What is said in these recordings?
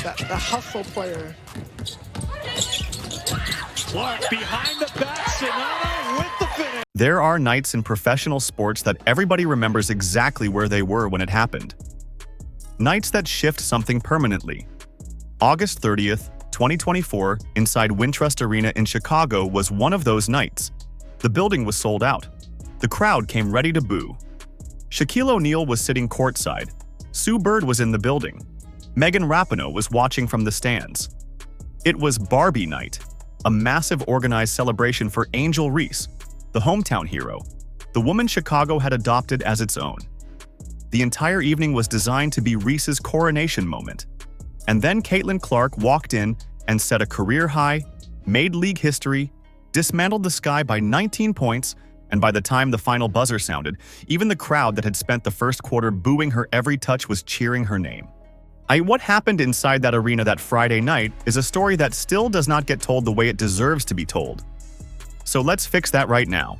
that hustle player. Clark behind the back, Sonata with the finish. There are nights in professional sports that everybody remembers exactly where they were when it happened. Nights that shift something permanently. August 30th, 2024, inside Wintrust Arena in Chicago was one of those nights. The building was sold out. The crowd came ready to boo. Shaquille O'Neal was sitting courtside. Sue Bird was in the building. Megan Rapinoe was watching from the stands. It was Barbie night, a massive organized celebration for Angel Reese, the hometown hero, the woman Chicago had adopted as its own. The entire evening was designed to be Reese's coronation moment. And then Caitlin Clark walked in and set a career high, made league history, dismantled the Sky by 19 points, and by the time the final buzzer sounded, even the crowd that had spent the first quarter booing her every touch was cheering her name. What happened inside that arena that Friday night is a story that still does not get told the way it deserves to be told. So let's fix that right now.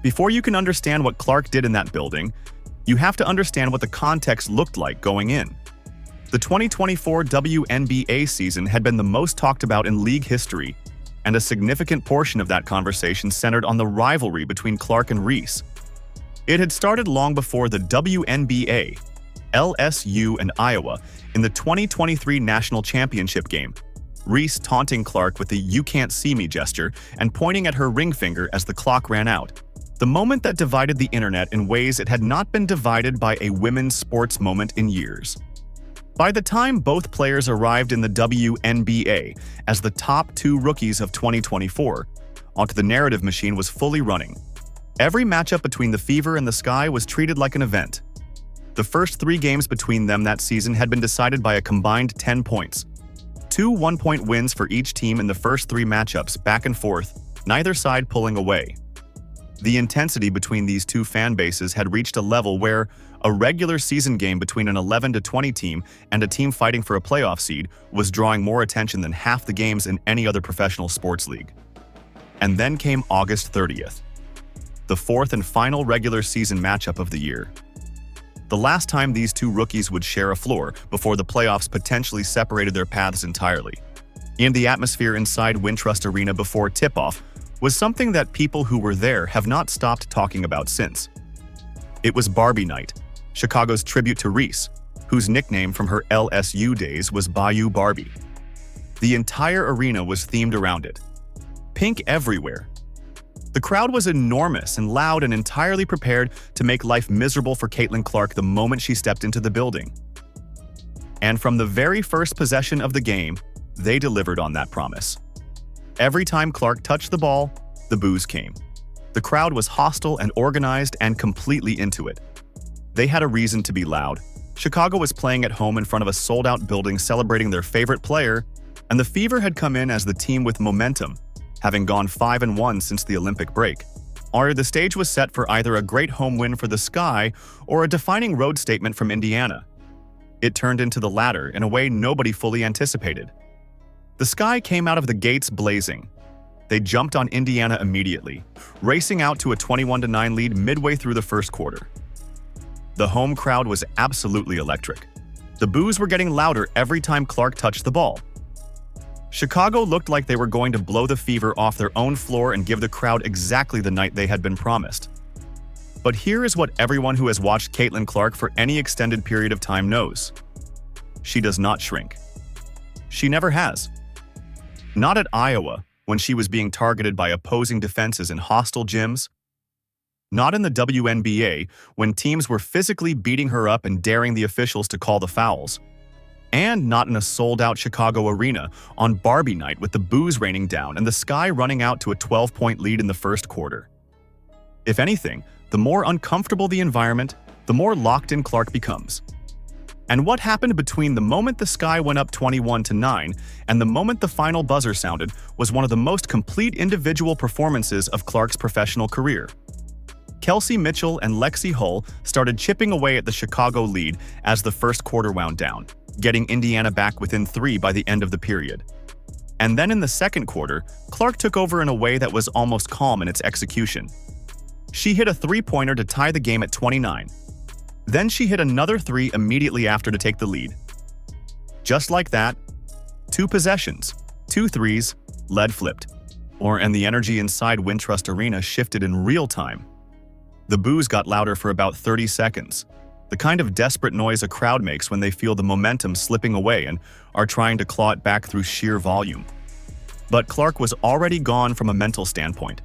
Before you can understand what Clark did in that building, you have to understand what the context looked like going in. The 2024 WNBA season had been the most talked about in league history, and a significant portion of that conversation centered on the rivalry between Clark and Reese. It had started long before the WNBA, LSU, and Iowa in the 2023 National Championship game, Reese taunting Clark with the "you can't see me" gesture and pointing at her ring finger as the clock ran out. The moment that divided the internet in ways it had not been divided by a women's sports moment in years. By the time both players arrived in the WNBA as the top two rookies of 2024, onto the narrative machine was fully running. Every matchup between the Fever and the Sky was treated like an event. The first 3 games between them that season had been decided by a combined 10 points. 2 one-point wins for each team in the first 3 matchups, back and forth, neither side pulling away. The intensity between these two fan bases had reached a level where a regular season game between an 11-20 team and a team fighting for a playoff seed was drawing more attention than half the games in any other professional sports league. And then came August 30th, the 4th and final regular season matchup of the year. The last time these two rookies would share a floor before the playoffs potentially separated their paths entirely. And the atmosphere inside Wintrust Arena before tip-off was something that people who were there have not stopped talking about since. It was Barbie night, Chicago's tribute to Reese, whose nickname from her LSU days was Bayou Barbie. The entire arena was themed around it. Pink everywhere. The crowd was enormous and loud and entirely prepared to make life miserable for Caitlin Clark the moment she stepped into the building. And from the very first possession of the game, they delivered on that promise. Every time Clark touched the ball, the boos came. The crowd was hostile and organized and completely into it. They had a reason to be loud. Chicago was playing at home in front of a sold-out building celebrating their favorite player, and the Fever had come in as the team with momentum, having gone 5-1 since the Olympic break. Or the stage was set for either a great home win for the Sky or a defining road statement from Indiana. It turned into the latter in a way nobody fully anticipated. The Sky came out of the gates blazing. They jumped on Indiana immediately, racing out to a 21-9 lead midway through the first quarter. The home crowd was absolutely electric. The boos were getting louder every time Clark touched the ball. Chicago looked like they were going to blow the Fever off their own floor and give the crowd exactly the night they had been promised. But here is what everyone who has watched Caitlin Clark for any extended period of time knows. She does not shrink. She never has. Not at Iowa, when she was being targeted by opposing defenses in hostile gyms. Not in the WNBA, when teams were physically beating her up and daring the officials to call the fouls. And not in a sold-out Chicago arena on Barbie night with the boos raining down and the Sky running out to a 12-point lead in the first quarter. If anything, the more uncomfortable the environment, the more locked-in Clark becomes. And what happened between the moment the Sky went up 21-9 and the moment the final buzzer sounded was one of the most complete individual performances of Clark's professional career. Kelsey Mitchell and Lexi Hull started chipping away at the Chicago lead as the first quarter wound down, getting Indiana back within 3 by the end of the period. And then in the second quarter, Clark took over in a way that was almost calm in its execution. She hit a three-pointer to tie the game at 29. Then she hit another 3 immediately after to take the lead. Just like that, 2 possessions, 2 threes, lead flipped. And the energy inside Wintrust Arena shifted in real time. The boos got louder for about 30 seconds, the kind of desperate noise a crowd makes when they feel the momentum slipping away and are trying to claw it back through sheer volume. But Clark was already gone from a mental standpoint.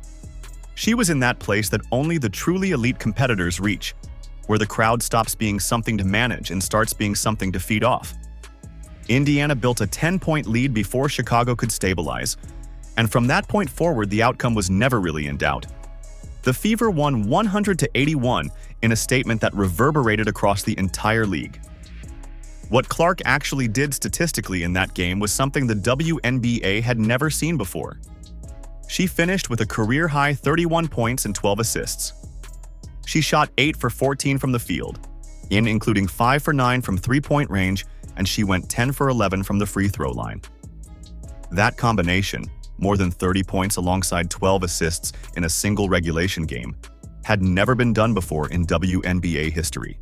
She was in that place that only the truly elite competitors reach, where the crowd stops being something to manage and starts being something to feed off. Indiana built a 10-point lead before Chicago could stabilize, and from that point forward, the outcome was never really in doubt. The Fever won 100-81 in a statement that reverberated across the entire league. What Clark actually did statistically in that game was something the WNBA had never seen before. She finished with a career-high 31 points and 12 assists. She shot 8 for 14 from the field, including 5 for 9 from three-point range, and she went 10 for 11 from the free throw line. That combination, more than 30 points alongside 12 assists in a single regulation game, had never been done before in WNBA history.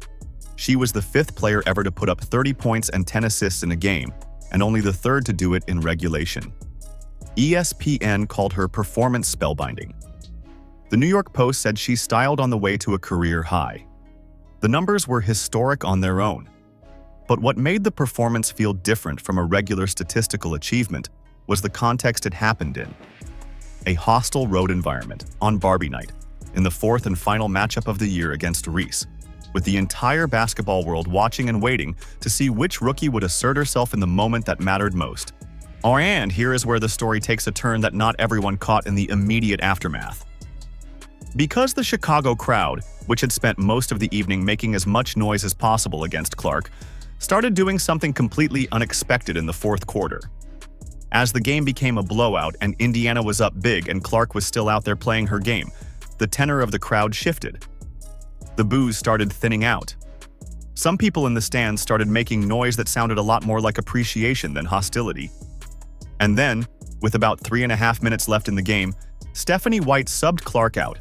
She was the 5th player ever to put up 30 points and 10 assists in a game, and only the 3rd to do it in regulation. ESPN called her performance spellbinding. The New York Post said she styled on the way to a career high. The numbers were historic on their own. But what made the performance feel different from a regular statistical achievement was the context it happened in. A hostile road environment on Barbie night, in the 4th and final matchup of the year against Reese, with the entire basketball world watching and waiting to see which rookie would assert herself in the moment that mattered most. And here is where the story takes a turn that not everyone caught in the immediate aftermath. Because the Chicago crowd, which had spent most of the evening making as much noise as possible against Clark, started doing something completely unexpected in the 4th quarter. As the game became a blowout and Indiana was up big and Clark was still out there playing her game, the tenor of the crowd shifted. The boos started thinning out. Some people in the stands started making noise that sounded a lot more like appreciation than hostility. And then, with about 3.5 minutes left in the game, Stephanie White subbed Clark out.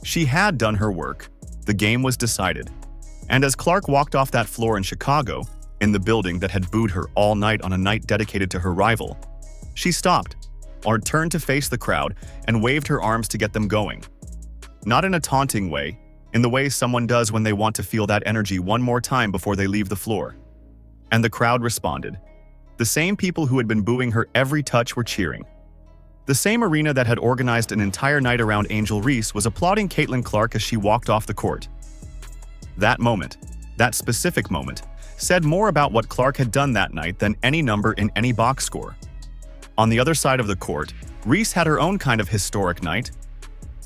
She had done her work. The game was decided. And as Clark walked off that floor in Chicago, in the building that had booed her all night on a night dedicated to her rival, she stopped, or turned to face the crowd and waved her arms to get them going. Not in a taunting way, in the way someone does when they want to feel that energy one more time before they leave the floor. And the crowd responded. The same people who had been booing her every touch were cheering. The same arena that had organized an entire night around Angel Reese was applauding Caitlin Clark as she walked off the court. That moment, that specific moment, said more about what Clark had done that night than any number in any box score. On the other side of the court, Reese had her own kind of historic night.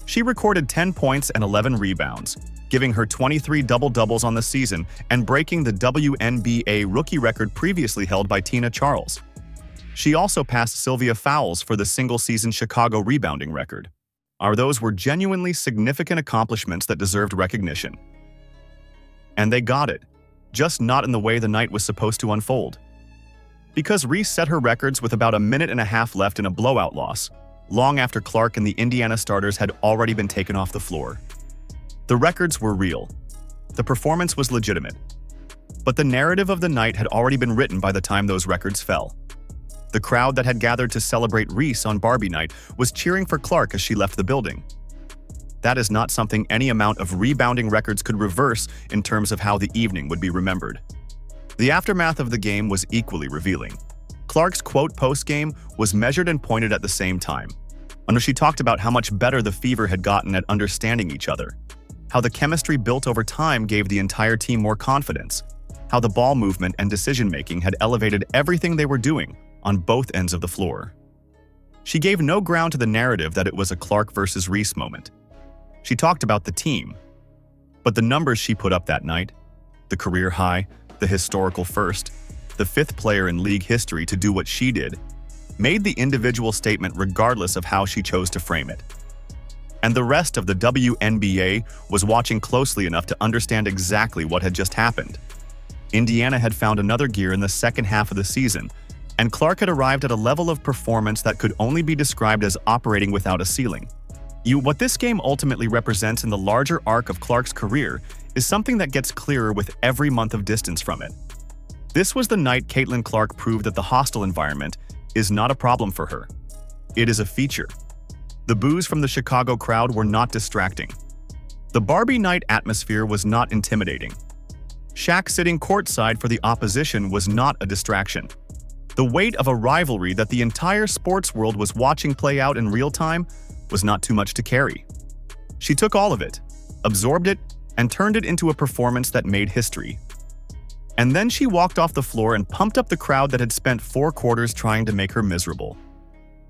She recorded 10 points and 11 rebounds, giving her 23 double-doubles on the season and breaking the WNBA rookie record previously held by Tina Charles. She also passed Sylvia Fowles for the single-season Chicago rebounding record. Those were genuinely significant accomplishments that deserved recognition. And they got it, just not in the way the night was supposed to unfold. Because Reese set her records with about 1.5 minutes left in a blowout loss, long after Clark and the Indiana starters had already been taken off the floor. The records were real. The performance was legitimate. But the narrative of the night had already been written by the time those records fell. The crowd that had gathered to celebrate Reese on Barbie night was cheering for Clark as she left the building. That is not something any amount of rebounding records could reverse in terms of how the evening would be remembered. The aftermath of the game was equally revealing. Clark's quote post-game was measured and pointed at the same time. She talked about how much better the Fever had gotten at understanding each other, how the chemistry built over time gave the entire team more confidence, how the ball movement and decision-making had elevated everything they were doing on both ends of the floor. She gave no ground to the narrative that it was a Clark versus Reese moment. She talked about the team. But the numbers she put up that night, the career high, the historical first, the 5th player in league history to do what she did, made the individual statement regardless of how she chose to frame it. And the rest of the WNBA was watching closely enough to understand exactly what had just happened. Indiana had found another gear in the second half of the season, and Clark had arrived at a level of performance that could only be described as operating without a ceiling. What this game ultimately represents in the larger arc of Clark's career is something that gets clearer with every month of distance from it. This was the night Caitlin Clark proved that the hostile environment is not a problem for her. It is a feature. The boos from the Chicago crowd were not distracting. The Barbie night atmosphere was not intimidating. Shaq sitting courtside for the opposition was not a distraction. The weight of a rivalry that the entire sports world was watching play out in real time was not too much to carry. She took all of it, absorbed it, and turned it into a performance that made history. And then she walked off the floor and pumped up the crowd that had spent 4 quarters trying to make her miserable.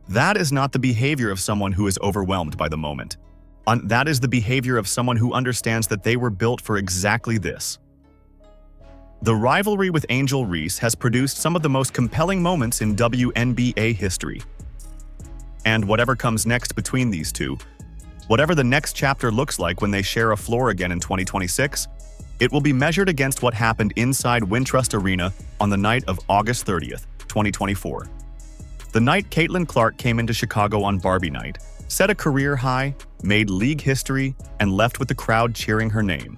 That is not the behavior of someone who is overwhelmed by the moment. That is the behavior of someone who understands that they were built for exactly this. The rivalry with Angel Reese has produced some of the most compelling moments in WNBA history. And whatever comes next between these two, whatever the next chapter looks like when they share a floor again in 2026, it will be measured against what happened inside Wintrust Arena on the night of August 30th, 2024. The night Caitlin Clark came into Chicago on Barbie night, set a career high, made league history, and left with the crowd cheering her name.